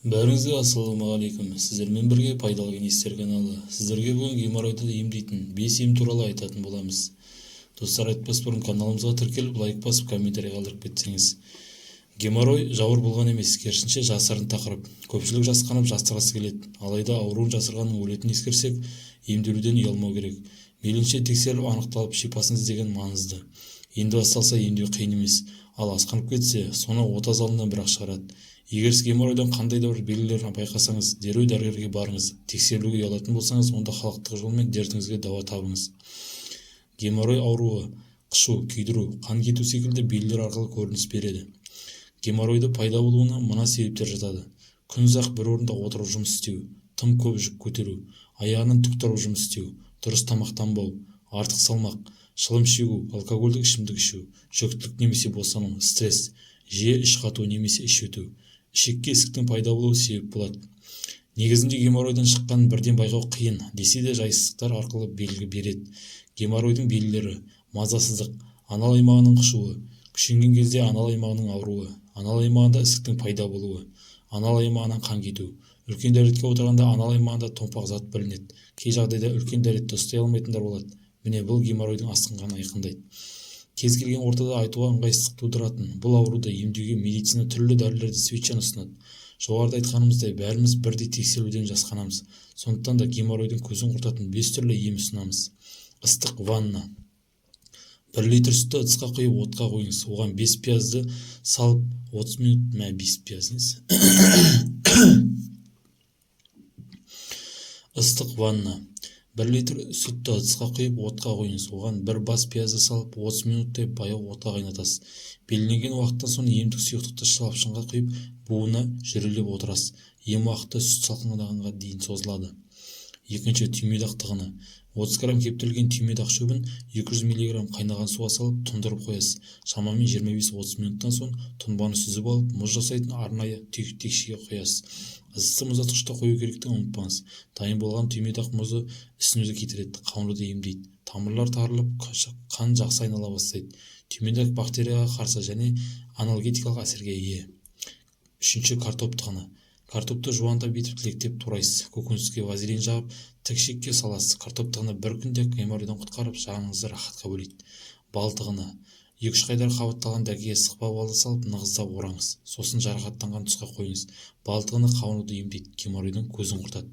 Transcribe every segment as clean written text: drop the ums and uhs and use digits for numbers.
Бәріңізге ассалаумағалейкум. Сіздермен бірге пайдалы кеңестер каналы. Сіздерге бүгін геморройды емдейтін 5 ем туралы айтатын боламыз. Достар, айтпас бұрын каналымызға тіркеліп, лайк басып, комментарий қалдырып кетсеңіз. Геморрой жауыр болған емес, керісінше жасырын тақырып. Көпшілік жасқанып жастырғысы келеді. Алайда ауруын жасырғанның өлетінін ескерсек, емделуден ұялмау керек. Мейлінше тексеріліп анықталып шипасын іздеген маңызды. Енді басталса емдеу қиын емес, ал асқынып кетсе, соны ота залынан бір-ақ шығарады. Егер сіз геморройдан қандай да бір белгілерін байқасаңыз, дереу дәрігерге барыңыз. Тексерілуге ұялатын болсаңыз, онда халықтық жолмен дертіңізге дауа табыңыз. Геморрой ауруы, қышу, күйдіру, қан кету секілді белгілер арқылы көрініс береді. Геморройды пайда болуына мына себептер жатады. Күн ұзақ бір орында отырып жұмыс істеу, тым көп жүк көтеру, аяғынан тік тұрып жұмыс істеу, дұрыс тамақтанбау, артық салмақ, шылым шегу, алкогольдік ішімдік ішу, жүктілік немесе босану, стресс, жиі іш қату немесе іш өту, ішекке ісіктің пайда болуы себеп болады. Негізінде геморройдан шыққанын бірден байқау қиын, десе де жайсыздықтар арқылы белгі береді. Геморройдың белгілері: мазасыздық, анал аймағының қышуы, күшейген кезде анал аймағының ауруы, анал аймағында ісіктің пайда болуы, анал аймағынан қан кету. Үлкен дәретке отырғанда анал аймағында томпақ зат білінеді. Кей жағдайда үлкен дәретті ұстай алмайтындар болады. Міне бұл геморройдың асқынғанын айқындайды. Кез келген ортада айтуға ыңғайсыздық тудыратын бұл ауруды емдеуге медицина түрлі дәрілерді свечаны ұсынады. Жоғарыда айтқанымыздай, бәріміз бірдей тексеруден жасқанамыз. Сондықтан да геморройдың көзін құртатын 5 түрлі ем ұсынамыз. Ыстық ванна. 1 литр сүтті ыдысқа құйып отқа қойыңыз. Оған 5 пиязды салып 30 минут 5 пияз. Ыстық ванна. 1 литр сүтті ыдысқа құйып отқа қойыңыз. Оған 1 бас пиязды салып 30 минуттай баяу отқа қайнатасыз. Белгіленген уақыттан соң емдік сұйықтықты шылапшынға құйып буына жүрелеп отырасыз. Ем уақыты сүт салқындағанға дейін созылады. Екінші, түймедақ тығыны. 30 грамм кептірілген түймедақ шөбін 200 мг қайнаған суға салып тұндырып қоясыз. Шамамен 25-30 минуттан соң тұнбаны сүзіп алып, мұз жасайтын арнайы текшеге қоясыз. Ыстықты мұздатқышта қою керектігін ұмытпаңыз. Дайын болған түймедақ мұзы ісінуді кетіреді, қауырды емдейді. Тамырлар тарылып, қан жақсы айнала бастайды. Түймедақ бактерияға қарсы және анальгетикалық әсерге ие. Үшінші, картоп тығыны. Картопты жуандап етіп тілектеп турайсыз. Көкөніске вазелин жағып, тікшекке саласыз. Картоп тығыны бір күнде геморройдан құтқарып, жаныңызды рахатқа бөлейді. Бал тығыны. 2-3 қайдар қабатталған дәкеге сықпа балды салып, нығыздап ораңыз. Сосын жарақаттанған тұсқа қойыңыз. Бал тығыны қауырды емдейді, геморройдың көзін құртады.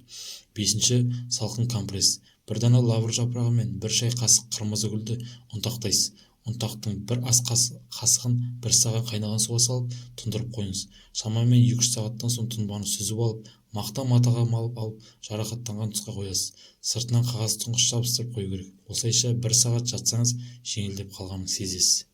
5-ші, салқын компресс. 1 дана лавр жапырағы мен 1 шай қасық қырмызы гүлді ұнтақтайсыз. Ұнтақтың 1 ас қасығын 1 сағат қайнаған суға салып тұндырып қойыңыз. Шамамен 2-3 сағаттан соң тұнбаны сүзіп алып, мақта матаға малып алып, жарақаттанған тұсқа қоясыз. Сыртынан қағаз тұңғыш жабыстырып қою керек. Осылайша 1 сағат жатсаңыз, жеңілдеп қалғанын сезесіз.